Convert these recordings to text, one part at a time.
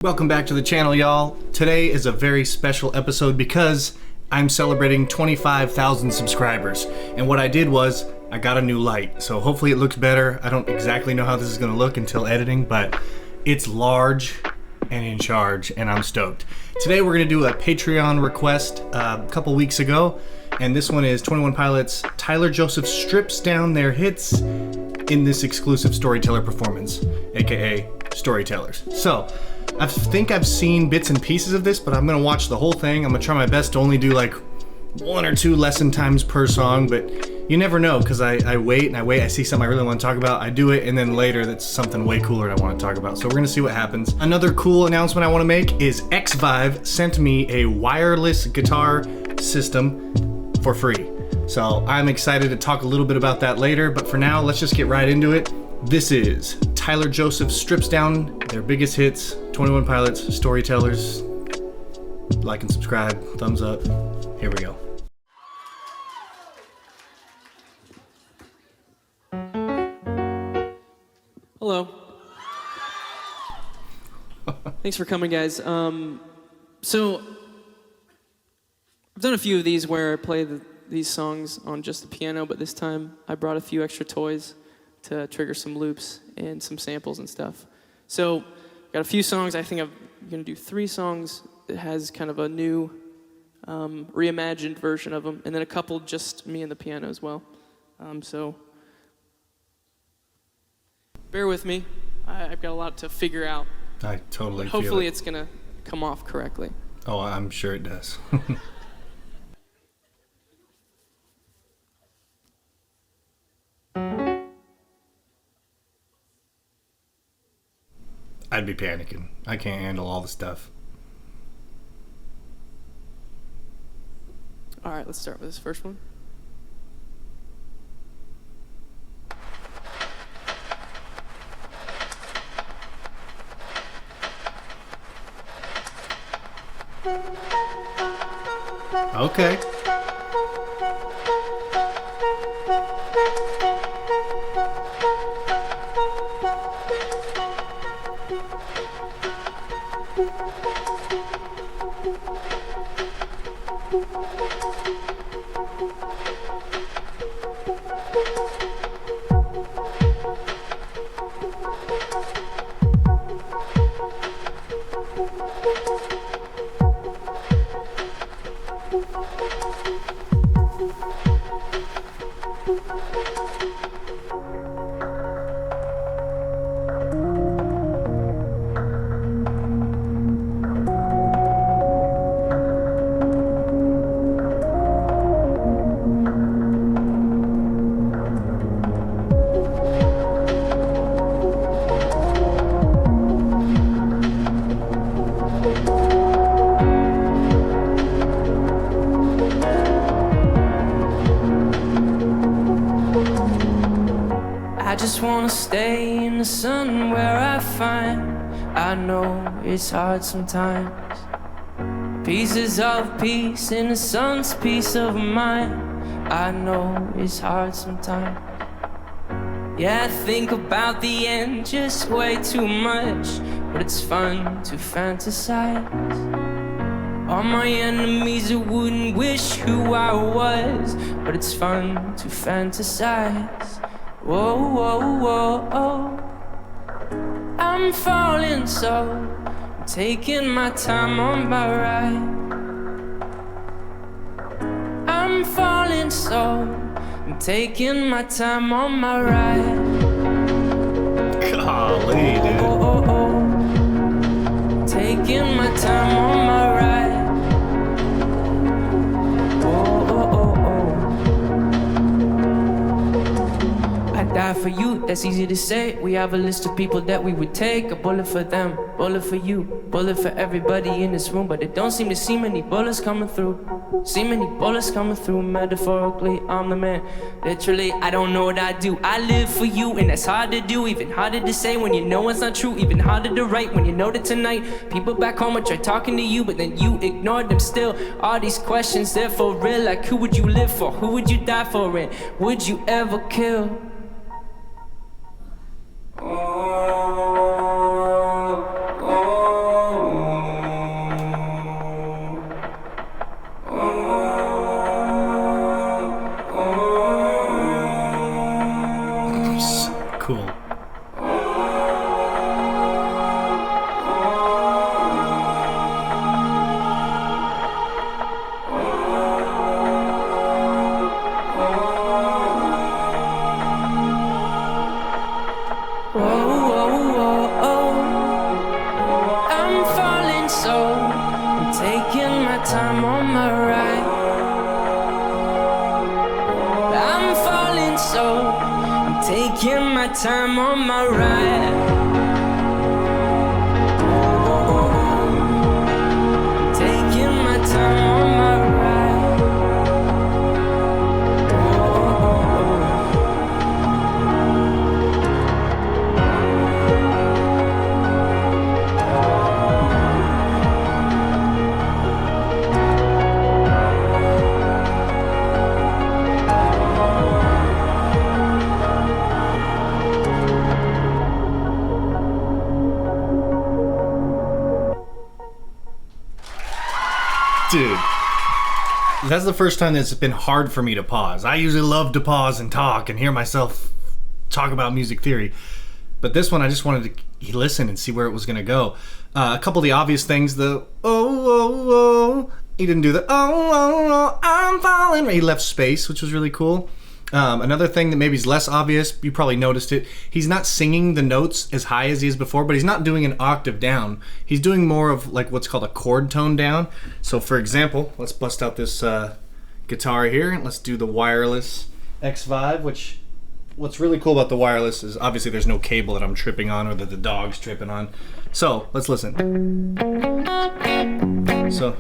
Welcome back to the channel, y'all. Today is a very special episode because I'm celebrating 25,000 subscribers. And what I did was, I got a new light. So hopefully it looks better. I don't exactly know how this is gonna look until editing, but it's large and in charge, and I'm stoked. Today we're gonna do a Patreon request a couple weeks ago, and this one is 21 Pilots. Tyler Joseph strips down their hits in this exclusive storyteller performance, aka Storytellers. So, I think I've seen bits and pieces of this, but I'm gonna watch the whole thing. I'm gonna try my best to only do like 1 or 2 lesson times per song, but you never know, because I wait and I wait, I see something I really want to talk about, I do it, and then later that's something way cooler I want to talk about. So we're gonna see what happens. Another cool announcement I want to make is XVive sent me a wireless guitar system for free. So I'm excited to talk a little bit about that later, but for now, let's just get right into it. This is Tyler Joseph strips down their biggest hits, 21 Pilots, Storytellers. Like and subscribe, thumbs up. Here we go. Hello. Thanks for coming, guys. So I've done a few of these where I play these songs on just the piano, but this time I brought a few extra toys to trigger some loops and some samples and stuff. So got a few songs. I think I'm gonna do 3 songs that has kind of a new reimagined version of them, and then a couple just me and the piano as well. So bear with me. I've got a lot to figure out. I totally feel it. Hopefully it's gonna come off correctly. Oh, I'm sure it does. I'd be panicking. I can't handle all the stuff. All right, let's start with this first one. Okay. I just wanna stay in the sun where I find I know it's hard sometimes. Pieces of peace in the sun's peace of mind. I know it's hard sometimes. Yeah, I think about the end just way too much, but it's fun to fantasize. All my enemies that wouldn't wish who I was, but it's fun to fantasize. Whoa, whoa, whoa, oh. I'm falling so I'm taking my time on my ride. I'm falling so I'm taking my time on my ride. Golly, dude. Oh, oh, oh. Taking my time on my ride. Die for you, that's easy to say. We have a list of people that we would take. A bullet for them, bullet for you, bullet for everybody in this room. But it don't seem to see many bullets coming through. See many bullets coming through. Metaphorically, I'm the man. Literally, I don't know what I do. I live for you, and that's hard to do. Even harder to say when you know it's not true. Even harder to write when you know that tonight people back home would try talking to you, but then you ignored them still. All these questions, they're for real. Like, who would you live for? Who would you die for? And would you ever kill? Oh, oh, taking my time on my ride. I'm falling so I'm taking my time on my ride. Taking my time on my ride. Dude, that's the first time that it's been hard for me to pause. I usually love to pause and talk and hear myself talk about music theory. But this one, I just wanted to listen and see where it was going to go. A couple of the obvious things, the oh, he didn't do the oh, I'm falling. He left space, which was really cool. Another thing that maybe is less obvious, you probably noticed it, he's not singing the notes as high as he is before, but he's not doing an octave down. He's doing more of like what's called a chord tone down. So for example, let's bust out this guitar here. Let's do the wireless X5, which what's really cool about the wireless is obviously there's no cable that I'm tripping on or that the dog's tripping on. So let's listen. So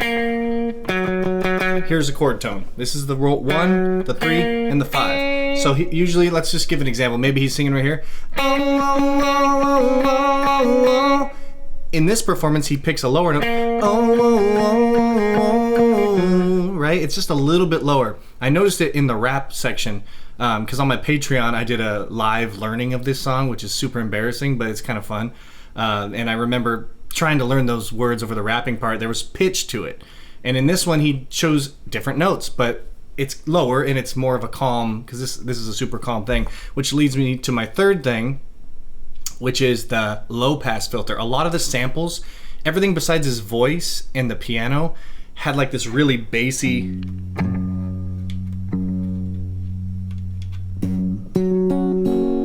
here's a chord tone. This is the 1, the 3, and the 5. So usually, let's just give an example. Maybe he's singing right here. In this performance, he picks a lower note. Right? It's just a little bit lower. I noticed it in the rap section because on my Patreon, I did a live learning of this song, which is super embarrassing, but it's kind of fun. And I remember trying to learn those words over the rapping part. There was pitch to it. And in this one, he chose different notes, but it's lower and it's more of a calm, because this is a super calm thing, which leads me to my third thing, which is the low pass filter. A lot of the samples, everything besides his voice and the piano, had like this really bassy,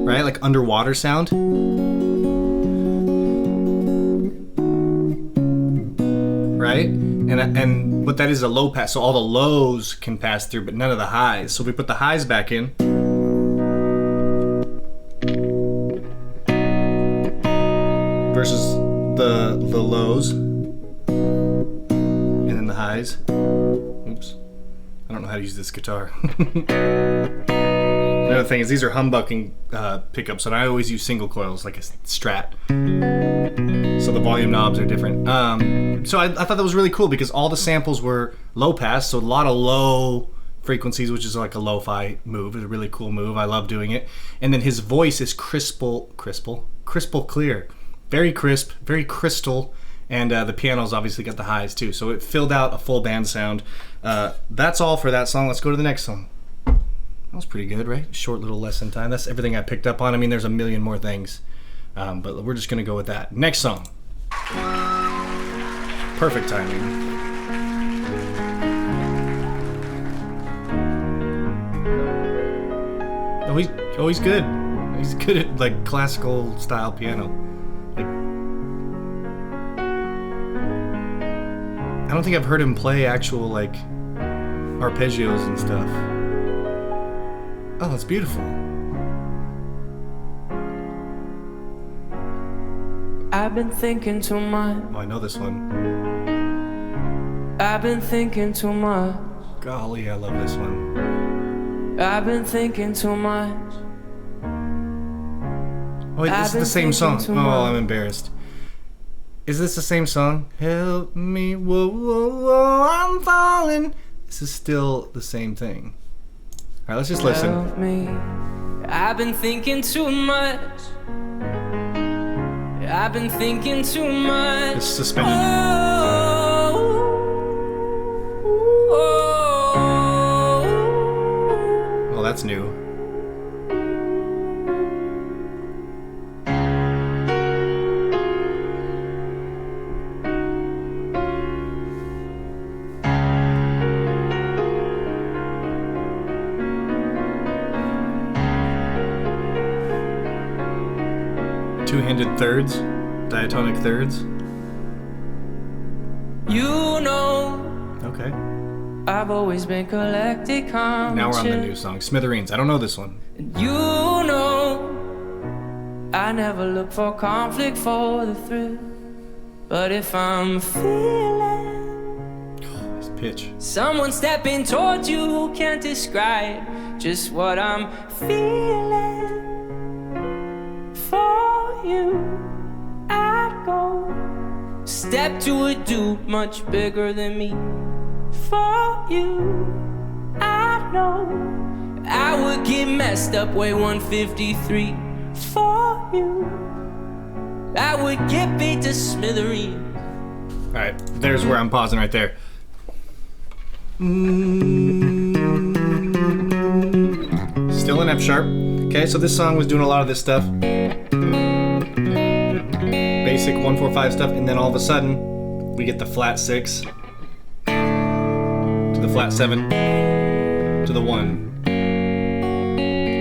right, like underwater sound. Right? And what that is a low pass, so all the lows can pass through, but none of the highs. So we put the highs back in. Versus the lows. And then the highs. Oops. I don't know how to use this guitar. Another thing is these are humbucking pickups, and I always use single coils, like a Strat. So the volume knobs are different. So I thought that was really cool because all the samples were low pass, so a lot of low frequencies, which is like a lo-fi move. It's a really cool move. I love doing it. And then his voice is crystal clear. Very crisp, very crystal. And the piano's obviously got the highs too. So it filled out a full band sound. That's all for that song. Let's go to the next song. That was pretty good, right? Short little lesson time. That's everything I picked up on. I mean, there's a million more things. But we're just going to go with that. Next song. Perfect timing. Oh, he's good. He's good at like classical style piano. Like, I don't think I've heard him play actual like arpeggios and stuff. Oh, it's beautiful. I've been thinking too much. Oh, I know this one. I've been thinking too much. Golly, I love this one. I've been thinking too much. Oh, wait, this is the same song. Oh, I'm embarrassed. Is this the same song? Help me, whoa, whoa, whoa, I'm falling. This is still the same thing. All right, let's just listen. Help me. I've been thinking too much. I've been thinking too much. It's suspended. Oh, that's new. Two-handed thirds, diatonic thirds. You know Okay. I've always been collected conscious. Now we're on the new song, Smithereens. I don't know this one. And you know, I never look for conflict for the thrill. But if I'm feeling This pitch. someone stepping towards you who can't describe just what I'm feeling for you, I'd go step to a dude much bigger than me. For you, I know I would get messed up, weigh 153. For you, I would get beat to smithereens. All right, there's where I'm pausing right there. Still in F sharp. Okay, so this song was doing a lot of this stuff. Basic 1-4-5 stuff, and then all of a sudden, we get the flat 6 to the flat 7 to the 1.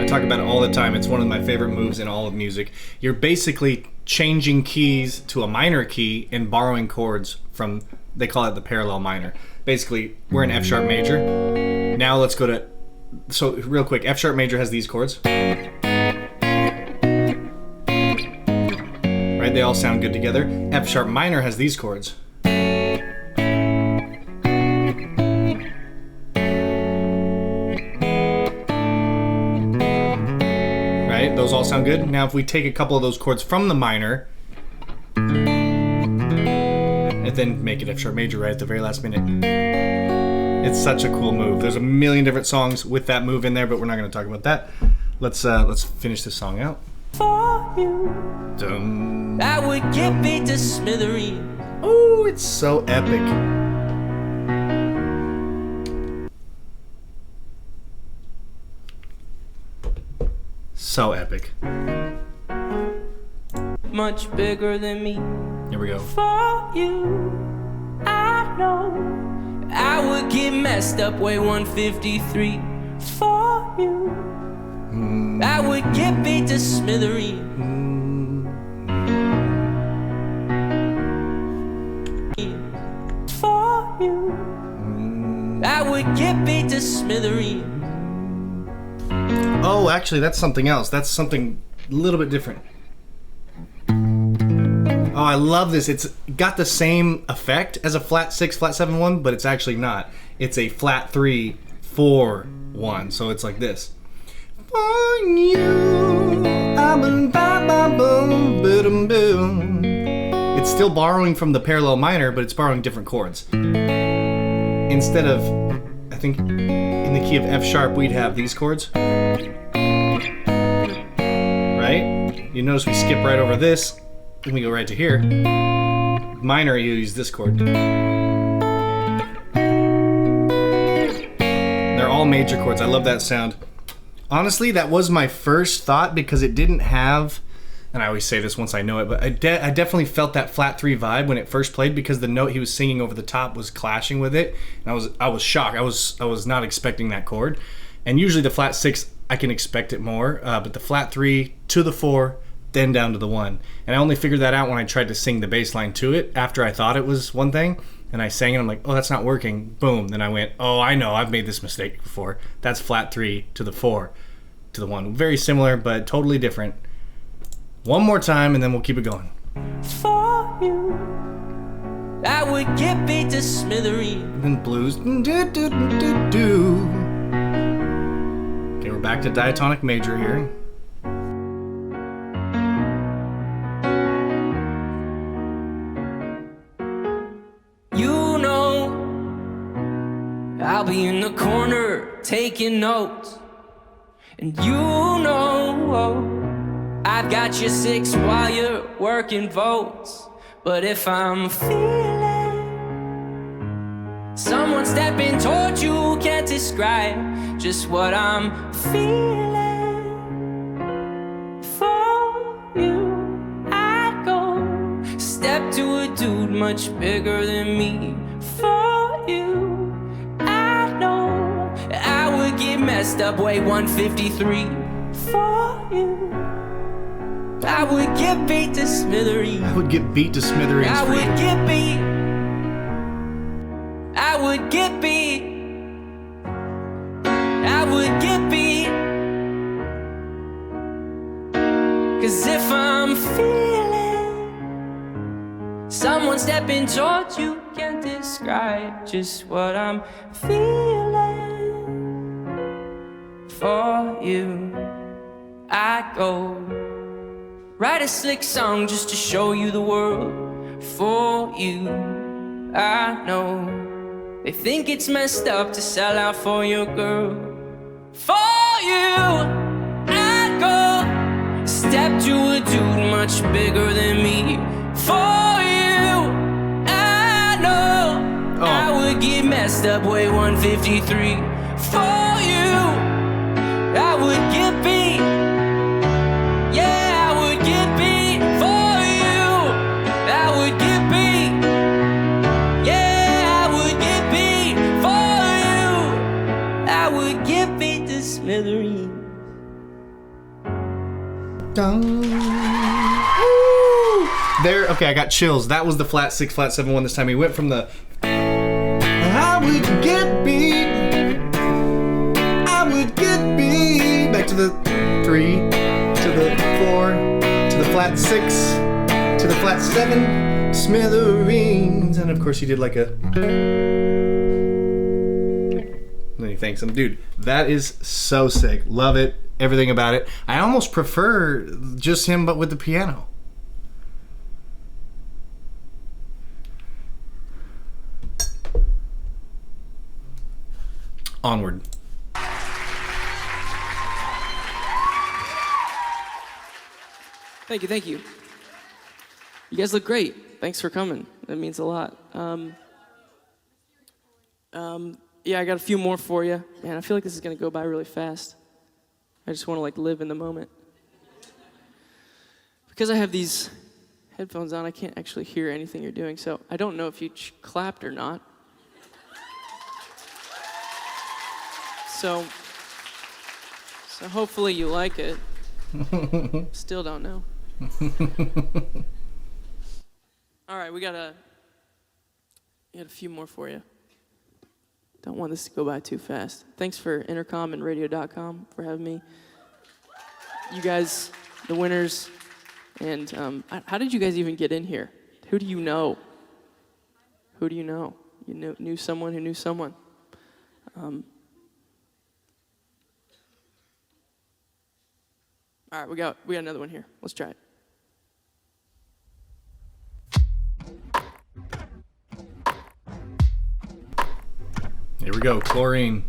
I talk about it all the time. It's one of my favorite moves in all of music. You're basically changing keys to a minor key and borrowing chords from, they call it the parallel minor. Basically, we're in F sharp major. Now let's go to, so real quick, F sharp major has these chords. Right, they all sound good together. F sharp minor has these chords. Those all sound good. Now if we take a couple of those chords from the minor and then make it F sharp major right at the very last minute. It's such a cool move. There's a million different songs with that move in there, but we're not going to talk about that. Let's finish this song out. For you, Dum. I would get beat to smithereens. Oh, it's so epic. So epic. Much bigger than me. Here we go. For you, I know I would get messed up, weigh 153. For you, I would get beat to smithereens. For you, I would get beat to smithereens. Oh, actually, that's something else. That's something a little bit different. Oh, I love this. It's got the same effect as a flat 6, flat 7, 1, but it's actually not. It's a flat 3, 4, 1. So it's like this. For you, it's still borrowing from the parallel minor, but it's borrowing different chords. Instead of, I think, in the key of F sharp, we'd have these chords. Right? You notice we skip right over this, and we go right to here. Minor, you use this chord. They're all major chords. I love that sound. Honestly, that was my first thought because it didn't have, and I always say this once I know it, but I definitely felt that flat 3 vibe when it first played because the note he was singing over the top was clashing with it. And I was shocked. I was not expecting that chord. And usually the flat 6, I can expect it more, but the flat 3 to the 4, then down to the 1. And I only figured that out when I tried to sing the bass line to it after I thought it was one thing. And I sang it, I'm like, oh, that's not working. Boom. Then I went, oh, I know, I've made this mistake before. That's flat 3 to the 4 to the 1. Very similar, but totally different. One more time, and then we'll keep it going. For you, I would get beat to smithereens. Then blues. Okay, we're back to diatonic major here. You know, I'll be in the corner taking notes. And you know, I've got your 6 while you're working votes. But if I'm feeling someone stepping towards you who can't describe just what I'm feeling, for you, I'd go step to a dude much bigger than me. For you, I know I would get messed up, weigh 153. For you, I would get beat to smithereens. I would get beat to smithereens. I for you. would get beat. I would get one stepping towards you. Can't describe just what I'm feeling for you. I go write a slick song just to show you the world for you. I know they think it's messed up to sell out for your girl. For you, I go step to a dude much bigger than me. For you, I know I would get messed up way 153. For you, I would get beat. Yeah, I would get beat. For you, I would get beat. Yeah, I would get beat. For you, I would get beat to smithereens. There, okay, I got chills. That was the flat 6, flat 7 one this time. He went from the I would get beat, I would get beat, back to the 3, to the 4, to the flat 6, to the flat 7, smithereens. And of course he did like a then he thanks him. Dude, that is so sick. Love it. Everything about it. I almost prefer just him but with the piano. Onward. Thank you. You guys look great. Thanks for coming. That means a lot. Yeah, I got a few more for you. Man, I feel like this is gonna go by really fast. I just want to like live in the moment. Because I have these headphones on, I can't actually hear anything you're doing, so I don't know if you clapped or not. So hopefully you like it. Still don't know. All right, we got a few more for you. Don't want this to go by too fast. Thanks for Intercom and Radio.com for having me. You guys, the winners, and how did you guys even get in here? Who do you know? Who do you know? You knew someone who knew someone. All right, we got another one here. Let's try it. Here we go, Chlorine.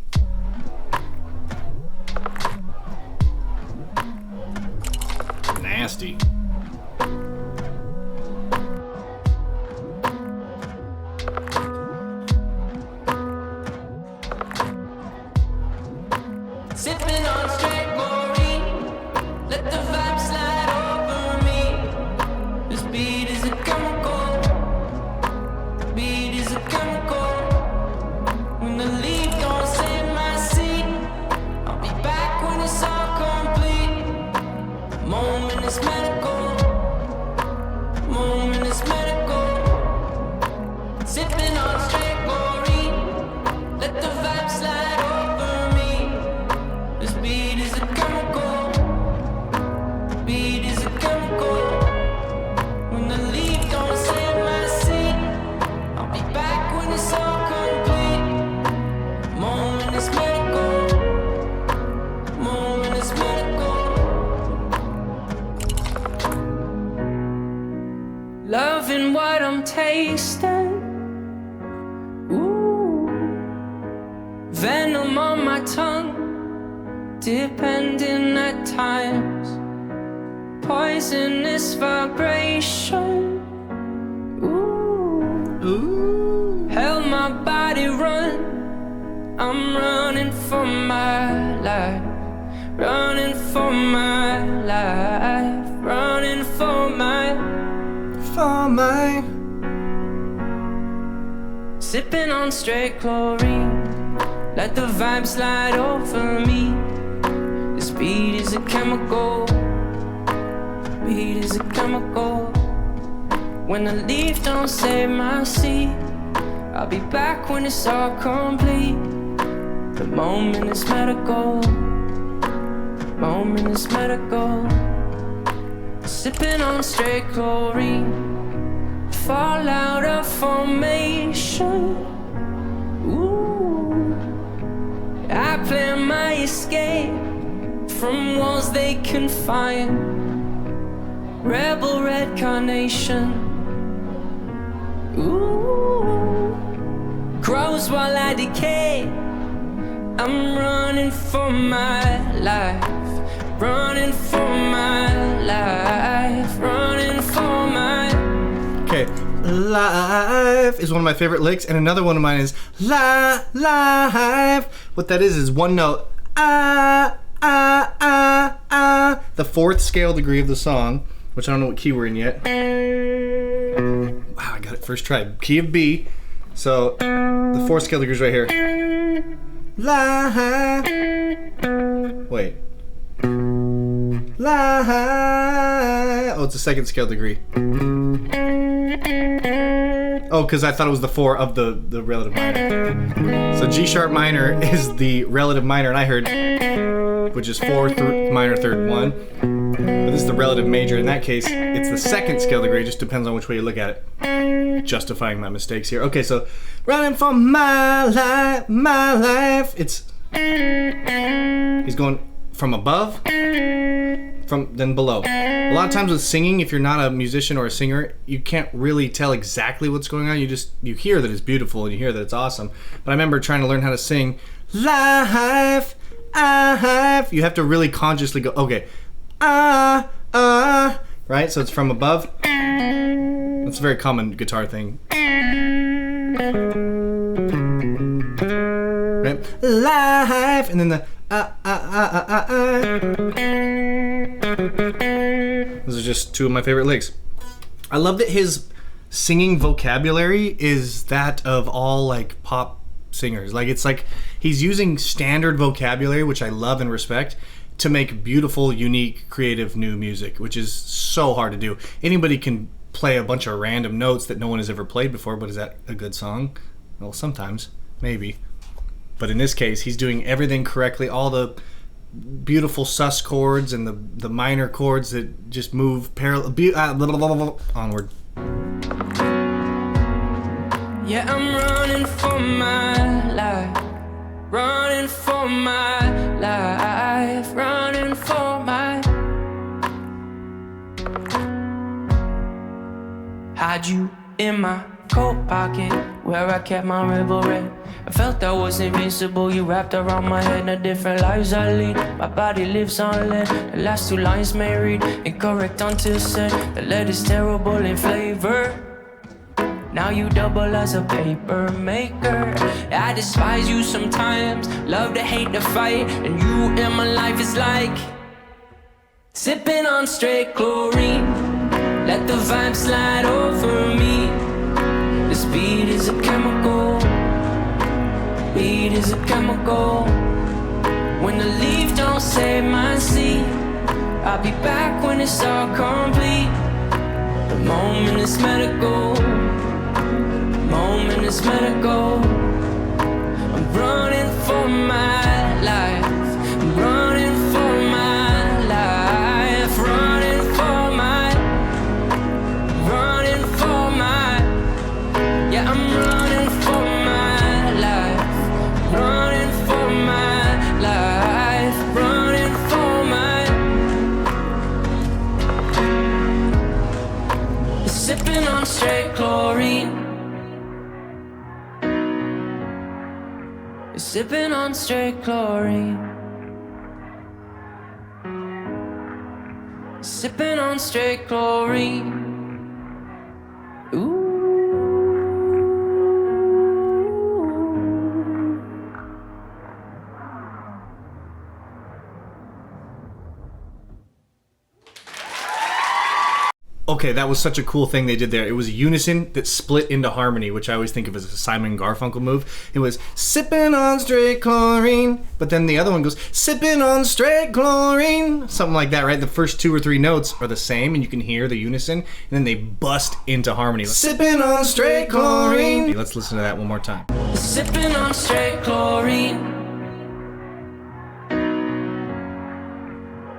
Nasty. Sipping on straight chlorine, let the vibe slide over me. This beat is a chemical, the beat is a chemical. When the leaf don't save my seed, I'll be back when it's all complete. The moment is medical, the moment is medical. Sipping on straight chlorine, let the vibe slide over me. This beat is a chemical, the beat is a chemical. When the leaf don't save my seed, I'll be back when it's all complete. Moment is medical, moment is medical. Loving what I'm tasting. Ooh, venom on my tongue, depending at times. Poisonous vibration. Ooh, held my body run. I'm running for my life, running for my life, running for my sipping on straight chlorine, let the vibe slide over me. This beat is a chemical, beat is a chemical. When the leaf don't save my seed, I'll be back when it's all complete. The moment is medical, moment is medical. Sipping on straight chlorine, fall out of formation. Ooh, I plan my escape from walls they confine. Rebel red carnation. Ooh, grows while I decay. I'm running for my life. Running for my life. Running for my... Okay, life is one of my favorite licks, and another one of mine is life. What that is one note. The fourth scale degree of the song, which I don't know what key we're in yet. Wow, I got it first try. Key of B. So the fourth scale degree is right here. Life. Wait. Life. Oh, it's a second scale degree. Oh, because I thought it was the 4 of the relative minor. So G sharp minor is the relative minor, and I heard, which is 4 minor third 1. But this is the relative major. In that case, it's the second scale degree. It just depends on which way you look at it. Justifying my mistakes here. Okay, so running for my life. It's he's going from above, from then below. A lot of times with singing, if you're not a musician or a singer, you can't really tell exactly what's going on. You hear that it's beautiful and you hear that it's awesome. But I remember trying to learn how to sing life. You have to really consciously go, okay, right? So it's from above. That's a very common guitar thing. Right? Life, and then the Those are just two of my favorite licks. I love that his singing vocabulary is that of all like pop singers. Like it's like he's using standard vocabulary, which I love and respect, to make beautiful, unique, creative new music, which is so hard to do. Anybody can play a bunch of random notes that no one has ever played before, but is that a good song? Well, sometimes, maybe. But in this case, he's doing everything correctly, all the beautiful sus chords and the minor chords that just move parallel, onward. Yeah, I'm running for my life. Running for my life. Running for my... Had you in my coat pocket where I kept my rebel red. I felt I was invincible. You wrapped around my head. The different lives I lead. My body lives on lead. The last two lines may read incorrect until said. The lead is terrible in flavor. Now you double as a paper maker. I despise you sometimes. Love to hate to fight. And you in my life is like sipping on straight chlorine. Let the vibe slide over me. The speed is a chemical. Speed is a chemical. When the leaf don't save my seed, I'll be back when it's all complete. The moment is medical. The moment is medical. I'm running for my life. I'm running for my life. Running for my. Running for my. Yeah, I'm running for my life. Running for my life. Running for my. Sipping on straight chlorine. Sipping on straight chlorine. Sipping on straight chlorine. Ooh. Okay, that was such a cool thing they did there. It was a unison that split into harmony, which I always think of as a Simon Garfunkel move. It was sipping on straight chlorine, but then the other one goes sipping on straight chlorine, something like that, right? The first 2 or 3 notes are the same, and you can hear the unison, and then they bust into harmony. Sipping on straight chlorine. Let's listen to that one more time. Sipping on straight chlorine.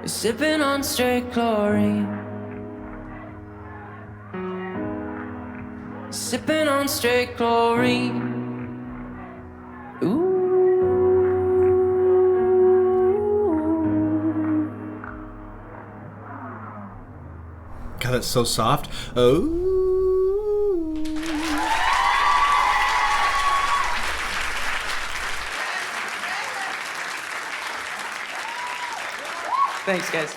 Sipping on straight chlorine. sipping on straight chlorine. Ooh. God, that's so soft. Oh. Thanks, guys.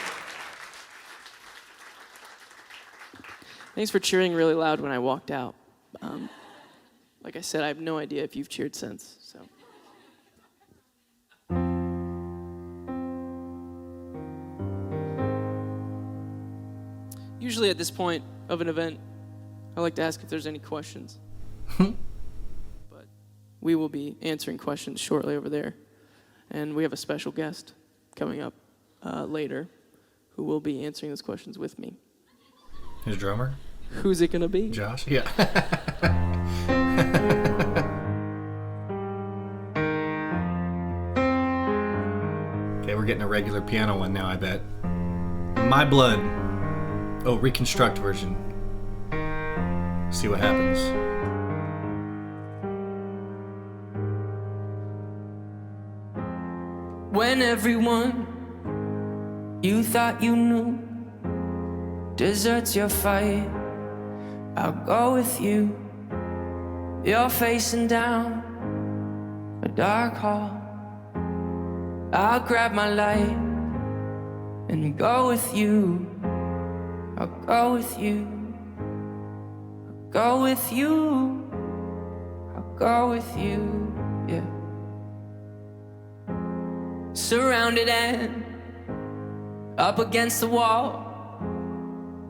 Thanks for cheering really loud when I walked out. Like I said, I have no idea if you've cheered since. So. Usually at this point of an event, I like to ask if there's any questions. But we will be answering questions shortly over there. And we have a special guest coming up later who will be answering those questions with me. His drummer? Who's it going to be? Josh? Yeah. Okay, we're getting a regular piano one now, I bet. My Blood. Oh, reconstruct version. See what happens. When everyone you thought you knew deserts your fight, I'll go with you. You're facing down a dark hall. I'll grab my light and go with you. I'll go with you. I'll go with you. I'll go with you. Yeah. Surrounded and up against the wall,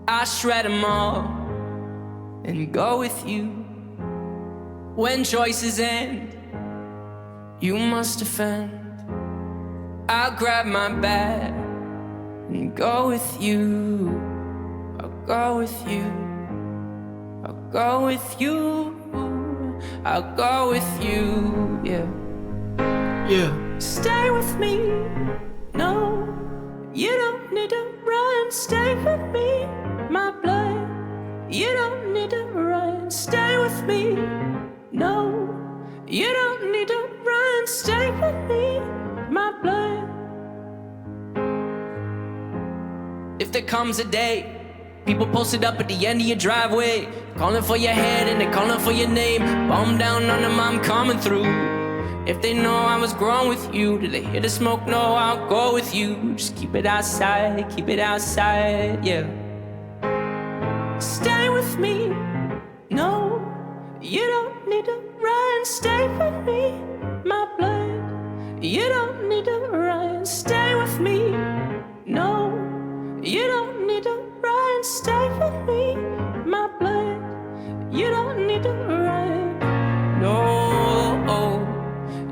I shred them all and go with you. When choices end, you must defend. I'll grab my bag and go with you. I'll go with you. I'll go with you. I'll go with you. Yeah. Yeah. Stay with me. No, you don't need to run. Stay with me, my blood. You don't need to run. Stay with me. No, you don't need to run. Stay with me, my blood. If there comes a day, people posted up at the end of your driveway, calling for your head and they're calling for your name. Bomb down on them, I'm coming through. If they know I was growing with you, do they hear the smoke? No, I'll go with you. Just keep it outside, yeah. Stay with me. No, you don't need to run. Stay with me, my blood. You don't need to run. Stay with me. No, you don't need to run. Stay with me, my blood. You don't need to run. No,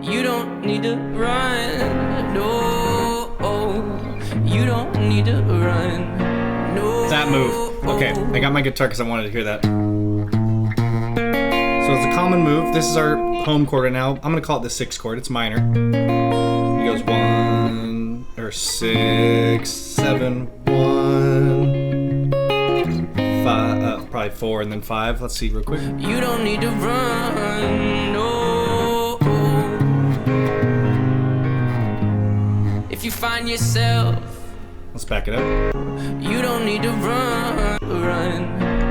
you don't need to run. No, you don't need to run. No. That move. Okay, I got my guitar because I wanted to hear that. So it's a common move. This is our home chord right now. I'm going to call it the 6th chord. It's minor. He goes 1, or 6, 7, 1, 5, probably 4 and then 5. Let's see real quick. You don't need to run. No. If you find yourself, Let's back it up. you don't need to run.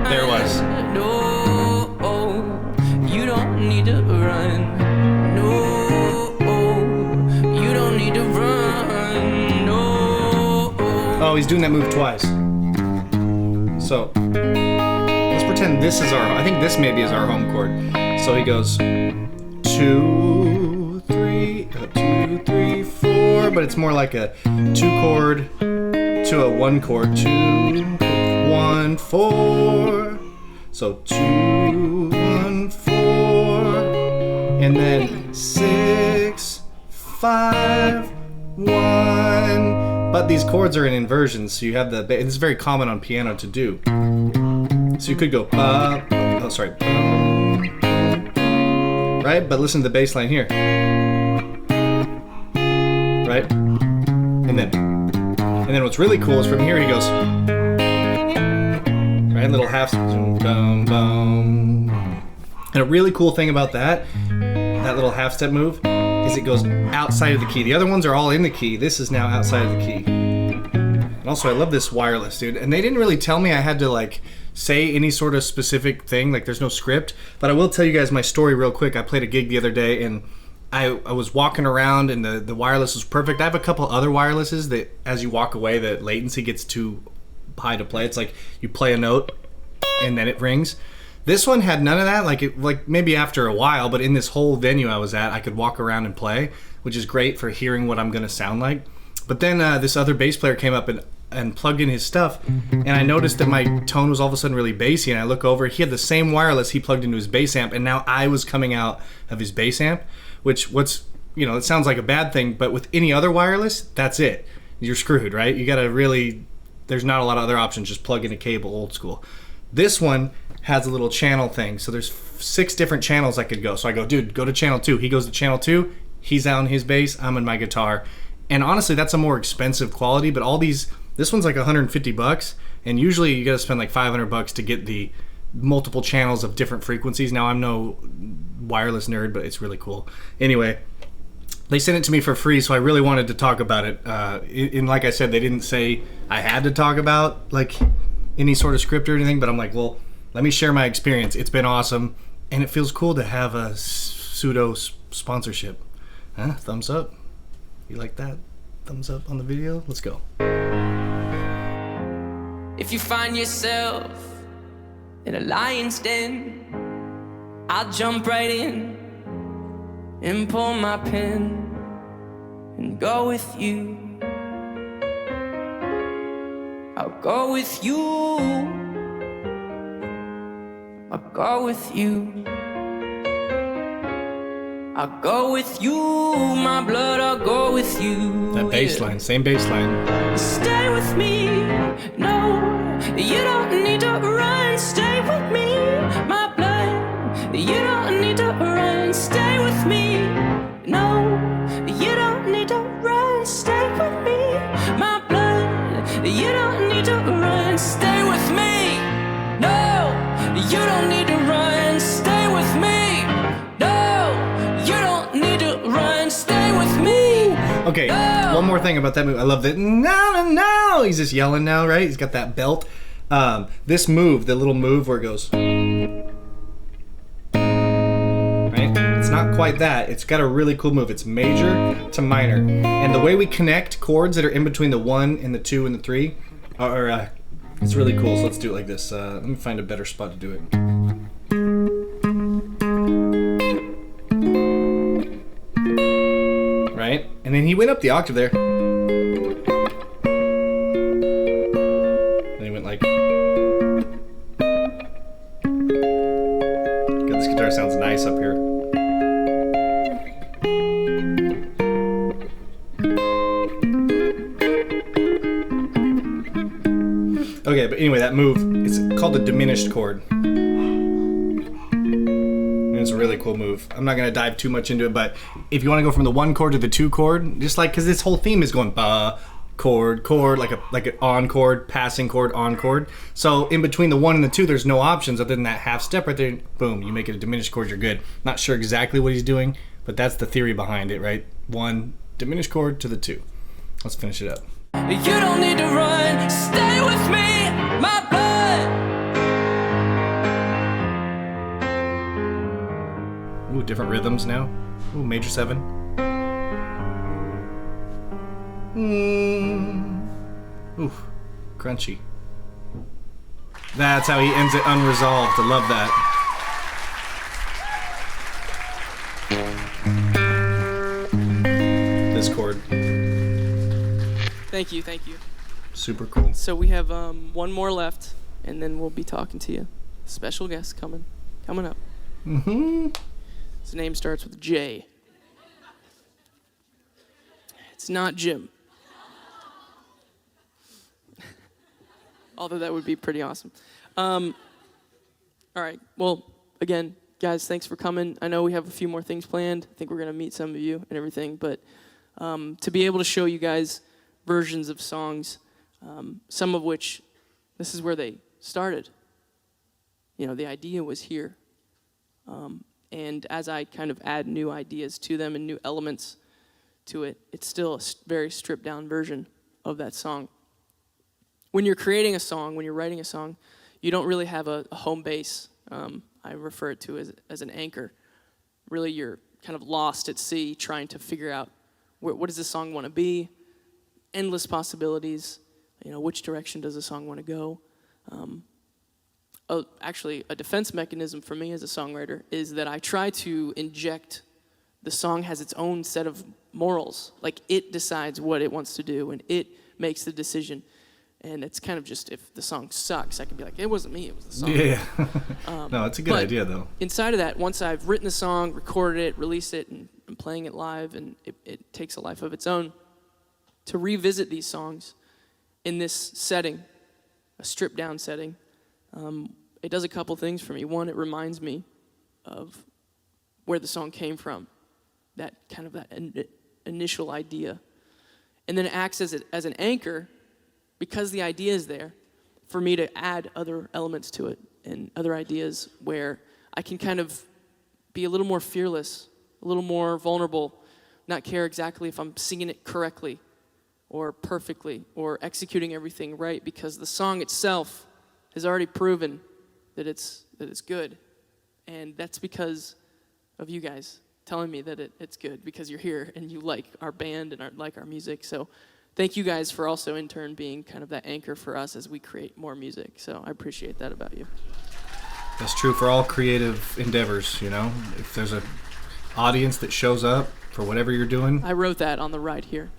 There it was. No, you don't need to run. No, you don't need to run. No. Oh, he's doing that move twice. So let's pretend this is I think this maybe is our home chord. So he goes 2, 3, 2, 3, 4, but it's more like a 2 chord to a 1 chord. 2, 1, 4. So 2, 1, 4, and then 6, 5, 1. But these chords are in inversions, so you have the. It's very common on piano to do. So you could go right? But listen to the bass line here. Right? And then what's really cool is from here he goes. Right? Little half. Boom, boom. And a really cool thing about that little half-step move, is it goes outside of the key. The other ones are all in the key. This is now outside of the key. And also, I love this wireless, dude. And they didn't really tell me I had to, like, say any sort of specific thing. Like, there's no script. But I will tell you guys my story real quick. I played a gig the other day, and I was walking around, and the wireless was perfect. I have a couple other wirelesses that, as you walk away, the latency gets too high to play. It's like you play a note, and then it rings. This one had none of that, like maybe after a while, but in this whole venue I was at, I could walk around and play, which is great for hearing what I'm going to sound like. But then this other bass player came up and plugged in his stuff, and I noticed that my tone was all of a sudden really bassy, and I look over, he had the same wireless he plugged into his bass amp, and now I was coming out of his bass amp, which it sounds like a bad thing, but with any other wireless, that's it. You're screwed, right? You got to really, there's not a lot of other options, just plug in a cable, old school. This one has a little channel thing, so there's 6 different channels I could go. So I go, dude, go to channel 2. He goes to channel 2. He's on his bass. I'm in my guitar. And honestly, that's a more expensive quality. But all these, this one's like $150, and usually you got to spend like $500 to get the multiple channels of different frequencies. Now I'm no wireless nerd, but it's really cool. Anyway, they sent it to me for free, so I really wanted to talk about it. And like I said, they didn't say I had to talk about like any sort of script or anything, but I'm like, well, let me share my experience. It's been awesome, and it feels cool to have a pseudo sponsorship. Thumbs up. You like that? Thumbs up on the video? Let's go. If you find yourself in a lion's den, I'll jump right in and pull my pen and go with you. I'll go with you. I'll go with you. I'll go with you, my blood, I'll go with you. That bass line, same bass line. Stay with me, no, you don't need to run. Stay with me, my blood, you don't need to run. Stay with me, no, you don't need to run. Stay with me, my blood, you don't need to run. Stay with me, no, you don't need to run. Stay with me, no, you don't need to run. Stay with me. Okay, one more thing about that move. I love that. No. He's just yelling now, right? He's got that belt. This move, the little move where it goes, right? It's not quite that. It's got a really cool move. It's major to minor. And the way we connect chords that are in between the 1 and the 2 and the 3 are, it's really cool. So let's do it like this. Let me find a better spot to do it. Right? And then he went up the octave there. Then he went like. God, this guitar sounds nice up here. Okay, but anyway, that move, it's called the diminished chord. And it's a really cool move. I'm not going to dive too much into it, but if you want to go from the 1 chord to the 2 chord, just like, because this whole theme is going ba, chord, like an on chord, passing chord, on chord. So in between the 1 and the 2, there's no options other than that half step right there. Boom, you make it a diminished chord, you're good. Not sure exactly what he's doing, but that's the theory behind it, right? 1 diminished chord to the 2. Let's finish it up. You don't need to run. Stay with me, my blood. Ooh, different rhythms now. Ooh, major 7. Ooh, crunchy. That's how he ends it unresolved. I love that. This chord. Thank you. Super cool. So we have one more left, and then we'll be talking to you. Special guest coming up. Mm-hmm. His name starts with J. It's not Jim. Although that would be pretty awesome. All right. Well, again, guys, thanks for coming. I know we have a few more things planned. I think we're going to meet some of you and everything. But to be able to show you guys versions of songs, some of which, this is where they started. You know, the idea was here. And as I kind of add new ideas to them and new elements to it, it's still a very stripped down version of that song. When you're creating a song, when you're writing a song, you don't really have a home base. I refer it to as an anchor. Really, you're kind of lost at sea trying to figure out what does this song want to be, endless possibilities, which direction does the song want to go. Actually, a defense mechanism for me as a songwriter is that I try to inject the song has its own set of morals. Like, it decides what it wants to do, and it makes the decision. And it's kind of just, if the song sucks, I can be like, it wasn't me, it was the song. Yeah. No, it's a good idea, though. Inside of that, once I've written the song, recorded it, released it, and I'm playing it live, and it takes a life of its own, to revisit these songs in this setting, a stripped-down setting, it does a couple things for me. One, it reminds me of where the song came from, that initial idea. And then it acts as an anchor, because the idea is there, for me to add other elements to it and other ideas where I can kind of be a little more fearless, a little more vulnerable, not care exactly if I'm singing it correctly or perfectly or executing everything right, because the song itself has already proven that it's good. And that's because of you guys telling me that it's good, because you're here and you like our band and like our music. So thank you guys for also in turn being kind of that anchor for us as we create more music. So I appreciate that about you. That's true for all creative endeavors, If there's an audience that shows up for whatever you're doing. I wrote that on the right here.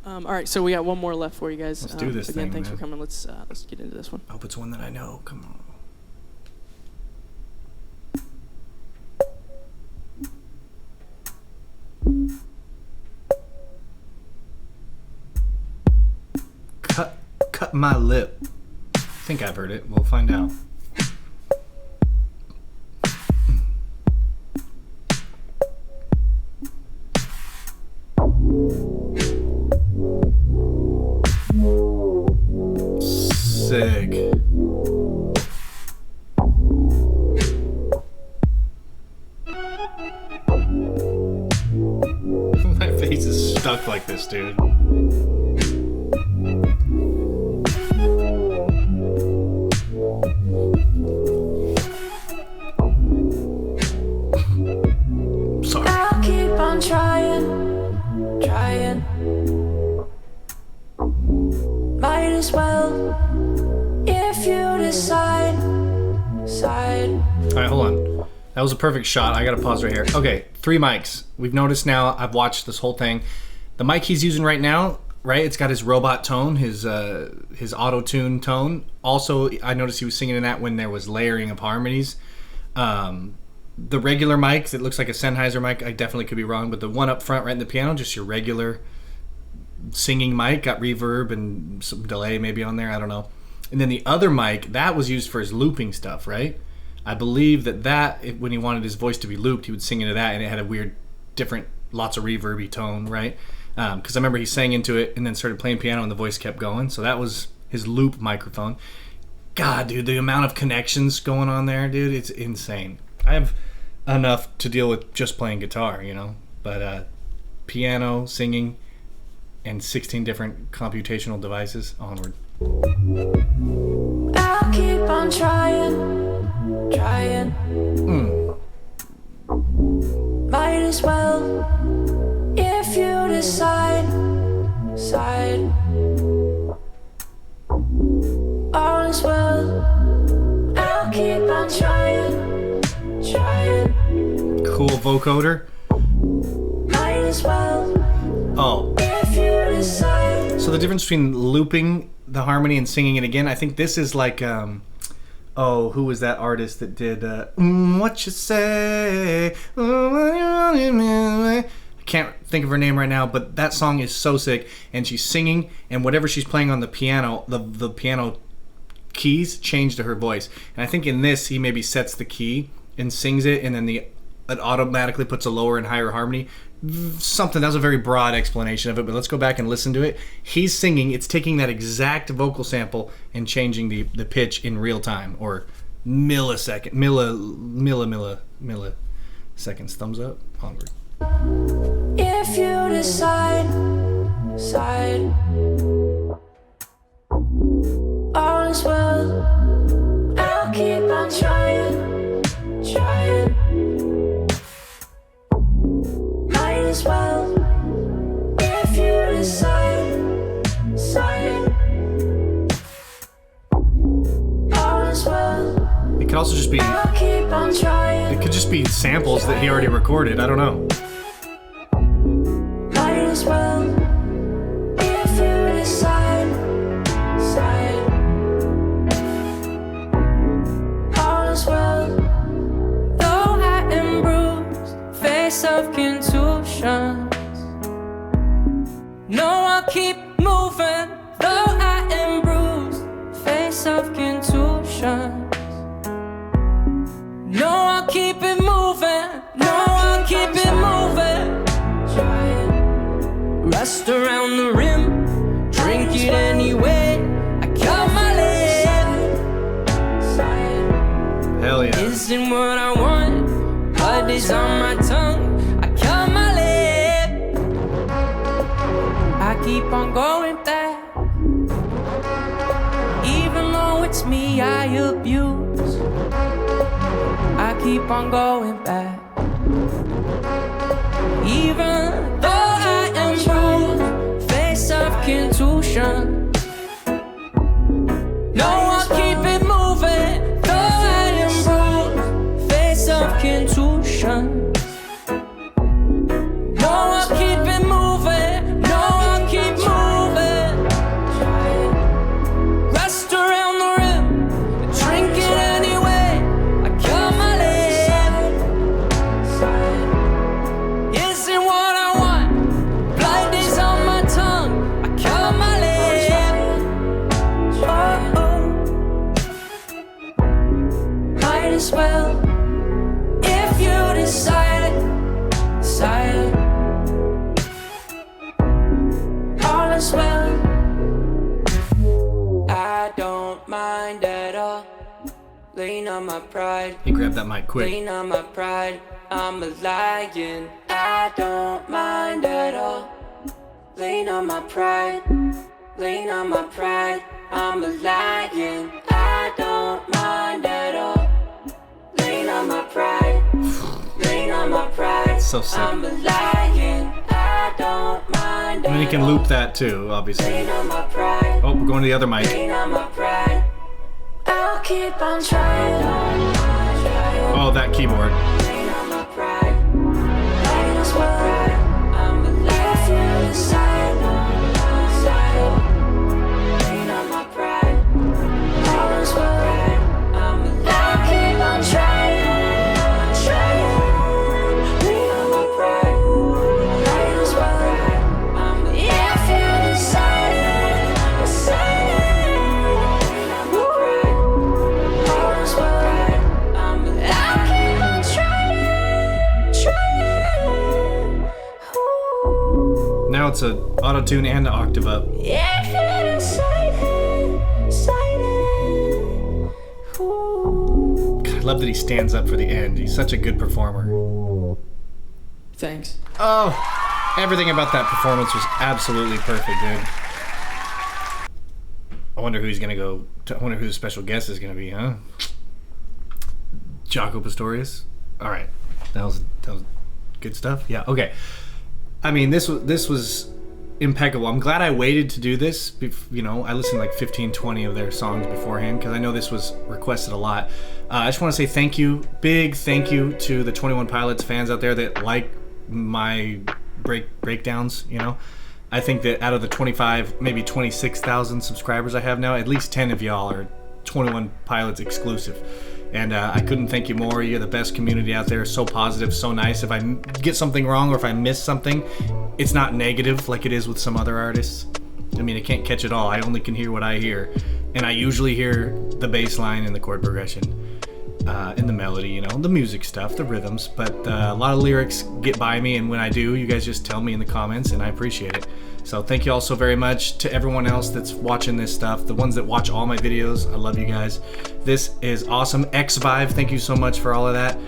All right, so we got one more left for you guys. Let's do this again, thing, thanks man. for coming. Let's get into this one. I hope it's one that I know. Come on. Cut my lip. I think I've heard it. We'll find out. Sick. My face is stuck like this, dude. Sorry. I'll keep on trying. Might as well, if you decide. Alright, hold on. That was a perfect shot. I gotta pause right here. Okay, 3 mics. We've noticed now, I've watched this whole thing. The mic he's using right now, right, it's got his robot tone, his auto-tune tone. Also, I noticed he was singing in that when there was layering of harmonies. The regular mics, it looks like a Sennheiser mic. I definitely could be wrong, but the one up front right in the piano, just your regular singing mic, got reverb and some delay maybe on there, I don't know. And then the other mic, that was used for his looping stuff, right? I believe when he wanted his voice to be looped, he would sing into that, and it had a weird, different, lots of reverby tone, right? Because I remember he sang into it and then started playing piano and the voice kept going. So that was his loop microphone. God, dude, the amount of connections going on there, dude, it's insane. I have enough to deal with just playing guitar, But piano, singing, and 16 different computational devices, onward. I'll keep on trying. Might as well, if you decide. All is well, I'll keep on trying. Cool vocoder. Might as well, Oh. if you decide. So the difference between looping the harmony and singing it again, I think this is like, who was that artist that did What You Say? I can't think of her name right now, but that song is so sick, and she's singing, and whatever she's playing on the piano, the piano keys change to her voice. And I think in this, he maybe sets the key and sings it, and then the it automatically puts a lower and higher harmony. Something, that was a very broad explanation of it, but let's go back and listen to it. He's singing, it's taking that exact vocal sample and changing the pitch in real time, or milliseconds. Thumbs up, onward. If you decide, all is well. I'll keep on trying. Might as well. If you decide, all is well. It could also just be, I'll keep on trying. it could just be samples that he already recorded. I don't know. Might as well. If you decide, all is well. Though I am bruised, face of contusions. No, I'll keep moving. Though I am bruised, face of contusions. No, I'll keep it moving. No, I'll keep it moving. Rust around the rim, drink it anyway. I cut my lip. Hell yeah. Isn't what I want, blood is on my tongue. I cut my lip. I keep on going back, even though it's me I abuse. I keep on going back, even though I am bruised, face of contusion. No, I'll keep it moving. Though I am bruised, face of contusion. No, I'll keep it moving. No, I'll keep moving. Rest around the rim, drink it anyway. I cut my lip. Isn't what I want, blood is on my tongue. I cut my lip. Might as well. If you decide, all is well. I don't mind at all. Lean on my pride. He grabbed that mic quick. Lean on my pride. I'm a lion. I don't mind at all. Lean on my pride. Lean on my pride. I'm a lion. I don't mind at all. Lean on my pride. Lean on my pride. So sick. I'm a lion. I don't mind. And then he can loop that too, obviously. Lean on my pride. Oh, we're going to the other mic. Lean on my pride. I'll keep on trying. Oh, that keyboard. Lean on my pride. Might as well. I'm alive. If you decide. Lean on my pride. Might as well. I'm alive. I'll keep on trying. Lean on my pride. Might as well. I'm alive. If you decide. Lean on my pride. Might as well. I'm alive. I'll keep on trying. Now it's a auto-tune and an octave up. If you decide. God, I love that he stands up for the end. He's such a good performer. Thanks. Oh, everything about that performance was absolutely perfect, dude. I wonder who he's gonna go. I wonder who the special guest is gonna be, huh? Jaco Pastorius. All right, that was good stuff. Yeah. Okay. I mean, this was impeccable. I'm glad I waited to do this. You know, I listened to like 15, 20 of their songs beforehand because I know this was requested a lot. I just want to say thank you, big thank you to the 21 Pilots fans out there that like my breakdowns. You know, I think that out of the 25, maybe 26,000 subscribers I have now, at least 10 of y'all are 21 Pilots exclusive. And I couldn't thank you more. You're the best community out there. So positive, so nice. If I get something wrong or if I miss something, it's not negative like it is with some other artists. I mean, I can't catch it all. I only can hear what I hear. And I usually hear the bass line and the chord progression. in the melody, you know, the music stuff, the rhythms, but a lot of lyrics get by me, and when I do, you guys just tell me in the comments, and I appreciate it. So thank you all so very much. To everyone else that's watching this stuff, the ones that watch all my videos, I love you guys. This is awesome. Xvive, thank you so much for all of that.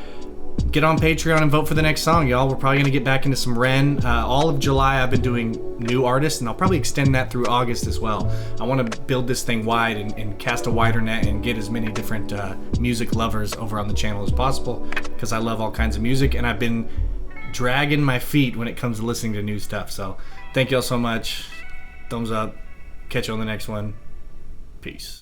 Get on Patreon and vote for the next song, y'all. We're probably going to get back into some Ren. All of July I've been doing new artists, and I'll probably extend that through August as well. I want to build this thing wide and cast a wider net and get as many different music lovers over on the channel as possible, because I love all kinds of music, and I've been dragging my feet when it comes to listening to new stuff. So thank y'all so much. Thumbs up. Catch you on the next one. Peace.